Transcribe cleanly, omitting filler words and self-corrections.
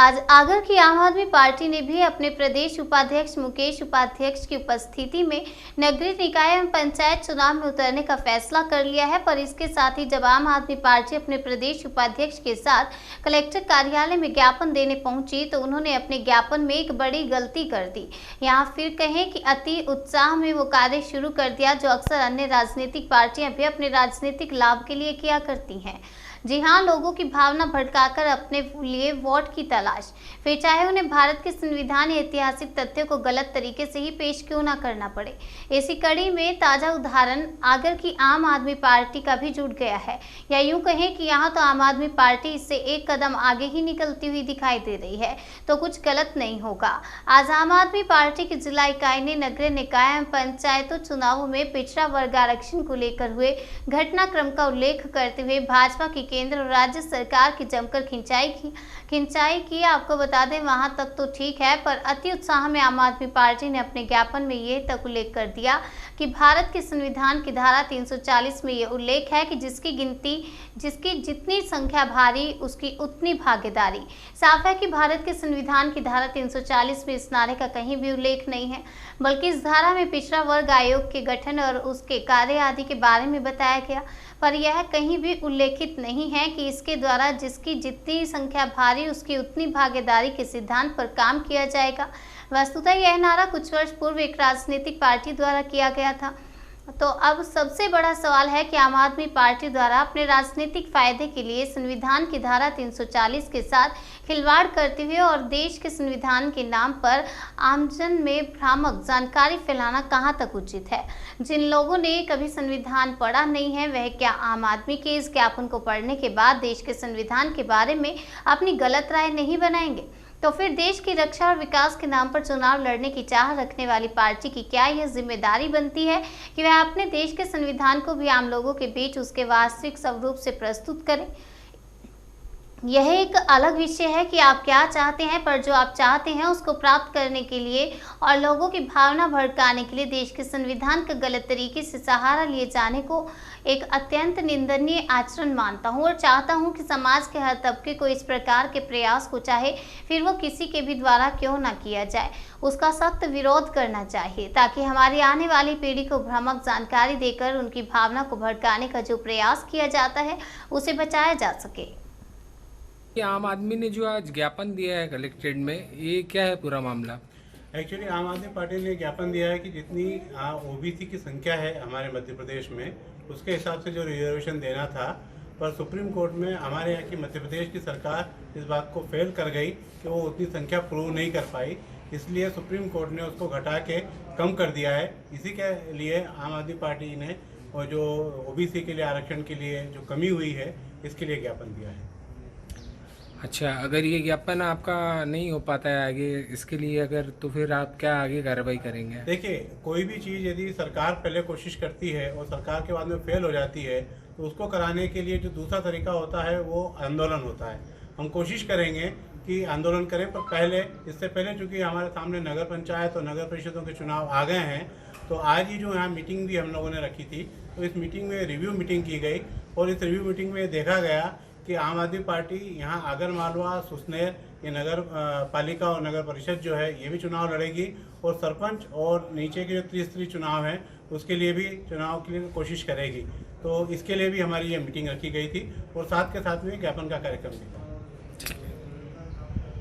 आज आगर की आम आदमी पार्टी ने भी अपने प्रदेश उपाध्यक्ष मुकेश उपाध्याय की उपस्थिति में नगरीय निकाय एवं पंचायत चुनाव में उतरने का फैसला कर लिया है। पर इसके साथ ही जब आम आदमी पार्टी अपने प्रदेश उपाध्यक्ष के साथ कलेक्टर कार्यालय में ज्ञापन देने पहुंची तो उन्होंने अपने ज्ञापन में एक बड़ी गलती कर दी। यहाँ फिर कहें कि अति उत्साह में वो कार्य शुरू कर दिया जो अक्सर अन्य राजनीतिक पार्टियां भी अपने राजनीतिक लाभ के लिए किया करती हैं। जी हाँ, लोगों की भावना भड़काकर अपने लिए वोट की तलाश, फिर चाहे उन्हें भारत के संविधान या ऐतिहासिक तथ्यों को गलत तरीके से ही पेश क्यों ना करना पड़े। इसी कड़ी में ताजा उदाहरण आगर की आम आदमी पार्टी का भी जुट गया है, या यूं कहें कि यहाँ तो आम आदमी पार्टी इससे एक कदम आगे ही निकलती हुई दिखाई दे रही है, तो कुछ गलत नहीं होगा। आज आम आदमी पार्टी की जिला इकाई ने नगरीय निकाय एवं पंचायतों चुनावों में पिछड़ा वर्ग आरक्षण को लेकर हुए घटनाक्रम का उल्लेख करते हुए भाजपा की केंद्र और राज्य सरकार की जमकर खिंचाई की। आपको बता दें, वहां तक तो ठीक है, पर अति उत्साह में आम आदमी पार्टी ने अपने ज्ञापन में यह तक उल्लेख कर दिया कि भारत के संविधान की धारा 340 में यह उल्लेख है कि जिसकी जितनी संख्या भारी उसकी उतनी भागीदारी। साफ है कि भारत के संविधान की धारा 340 में इस नारे का कहीं भी उल्लेख नहीं है, बल्कि इस धारा में पिछड़ा वर्ग आयोग के गठन और उसके कार्य आदि के बारे में बताया गया, पर यह कहीं भी उल्लेखित नहीं है कि इसके द्वारा जिसकी जितनी संख्या भारी उसकी उतनी भागीदारी के सिद्धांत पर काम किया जाएगा। वस्तुतः यह नारा कुछ वर्ष पूर्व एक राजनीतिक पार्टी द्वारा किया गया था। तो अब सबसे बड़ा सवाल है कि आम आदमी पार्टी द्वारा अपने राजनीतिक फायदे के लिए संविधान की धारा 340 के साथ खिलवाड़ करते हुए और देश के संविधान के नाम पर आमजन में भ्रामक जानकारी फैलाना कहां तक उचित है। जिन लोगों ने कभी संविधान पढ़ा नहीं है, वह क्या आम आदमी के इस ज्ञापन को पढ़ने के बाद देश के संविधान के बारे में अपनी गलत राय नहीं बनाएंगे? तो फिर देश की रक्षा और विकास के नाम पर चुनाव लड़ने की चाह रखने वाली पार्टी की क्या यह जिम्मेदारी बनती है कि वह अपने देश के संविधान को भी आम लोगों के बीच उसके वास्तविक स्वरूप से प्रस्तुत करें? यह एक अलग विषय है कि आप क्या चाहते हैं, पर जो आप चाहते हैं उसको प्राप्त करने के लिए और लोगों की भावना भड़काने के लिए देश के संविधान का गलत तरीके से सहारा लिए जाने को एक अत्यंत निंदनीय आचरण मानता हूं और चाहता हूं कि समाज के हर तबके को इस प्रकार के प्रयास को, चाहे फिर वो किसी के भी द्वारा क्यों ना किया जाए, उसका सख्त विरोध करना चाहिए, ताकि हमारी आने वाली पीढ़ी को भ्रामक जानकारी देकर उनकी भावना को भड़काने का जो प्रयास किया जाता है उसे बचाया जा सके। आम आदमी ने जो आज ज्ञापन दिया है कलेक्ट्रेट में, ये क्या है पूरा मामला? एक्चुअली आम आदमी पार्टी ने ज्ञापन दिया है कि जितनी ओबीसी की संख्या है हमारे मध्य प्रदेश में, उसके हिसाब से जो रिजर्वेशन देना था, पर सुप्रीम कोर्ट में हमारे यहाँ की मध्य प्रदेश की सरकार इस बात को फेल कर गई कि वो उतनी संख्या प्रूव नहीं कर पाई, इसलिए सुप्रीम कोर्ट ने उसको घटा के कम कर दिया है। इसी के लिए आम आदमी पार्टी ने और जो ओबीसी के लिए आरक्षण के लिए जो कमी हुई है, इसके लिए ज्ञापन दिया है। अच्छा, अगर ये ज्ञापन आपका नहीं हो पाता है आगे, इसके लिए अगर, तो फिर आप क्या आगे कार्रवाई करेंगे? देखिए, कोई भी चीज़ यदि सरकार पहले कोशिश करती है और सरकार के बाद में फेल हो जाती है, तो उसको कराने के लिए जो दूसरा तरीका होता है वो आंदोलन होता है। हम कोशिश करेंगे कि आंदोलन करें, पर इससे पहले चूँकि हमारे सामने नगर पंचायत और नगर परिषदों के चुनाव आ गए हैं, तो आज ही जो यहाँ मीटिंग भी हम लोगों ने रखी थी, तो इस मीटिंग में रिव्यू मीटिंग की गई और इस रिव्यू मीटिंग में देखा गया कि आम आदमी पार्टी यहाँ आगर मालवा, सुसनेर, ये नगर पालिका और नगर परिषद जो है ये भी चुनाव लड़ेगी और सरपंच और नीचे के जो त्रिस्तरीय चुनाव हैं उसके लिए भी चुनाव के लिए कोशिश करेगी। तो इसके लिए भी हमारी ये मीटिंग रखी गई थी और साथ के साथ में ज्ञापन का कार्यक्रम भी था।